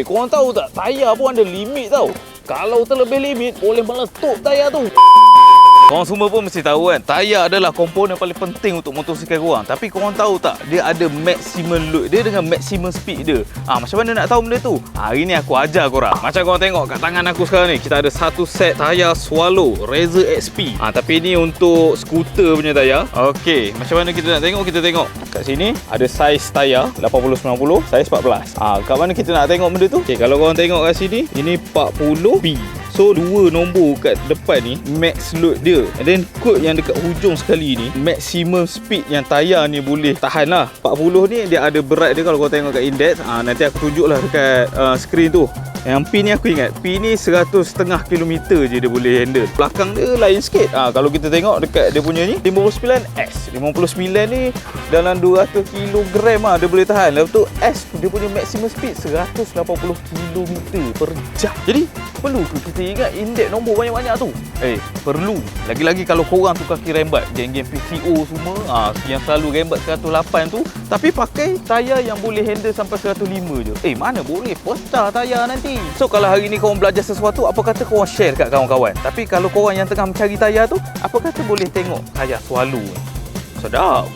korang tahu tak? Tayar pun ada limit tau. Kalau terlebih limit, boleh meletup tayar tu. Korang semua pun mesti tahu kan, tayar adalah komponen paling penting untuk motosikal korang. Tapi korang tahu tak, dia ada maximum load dia dengan maximum speed dia. Macam mana nak tahu benda tu? Hari ni aku ajar korang. Macam korang tengok kat tangan aku sekarang ni, kita ada satu set tayar Swallow Razor XP. Tapi ni untuk skuter punya tayar. Okey, macam mana kita nak tengok? Kita tengok kat sini ada saiz tayar 80-90, saiz 14. Kat mana kita nak tengok benda tu? Okey, kalau korang tengok kat sini, ini 40P. So, dua nombor kat depan ni max load dia. And then kod yang dekat hujung sekali ni maximum speed yang tayar ni boleh tahan lah. 40 ni dia ada berat dia. Kalau kau tengok kat index, nanti aku tunjuk lah dekat skrin tu. Yang P ni aku ingat, P ni 100.5 km je dia boleh handle. Belakang dia lain sikit. Kalau kita tengok dekat dia punya ni 59S. 59 ni dalam 200 kg dia boleh tahan. Lepas tu S dia punya maximum speed 180 km per jam. Jadi perlu ke kita ingat indeks nombor banyak-banyak tu? Perlu. Lagi-lagi kalau korang tukar kaki rembat, geng-geng PCO semua yang selalu rembat 108 tu, tapi pakai tayar yang boleh handle sampai 105 je. Mana boleh pecah tayar nanti. So kalau hari ni korang belajar sesuatu, apa kata korang share kat kawan-kawan. Tapi kalau korang yang tengah mencari tayar tu, apa kata boleh tengok tayar Swallow. Sedap.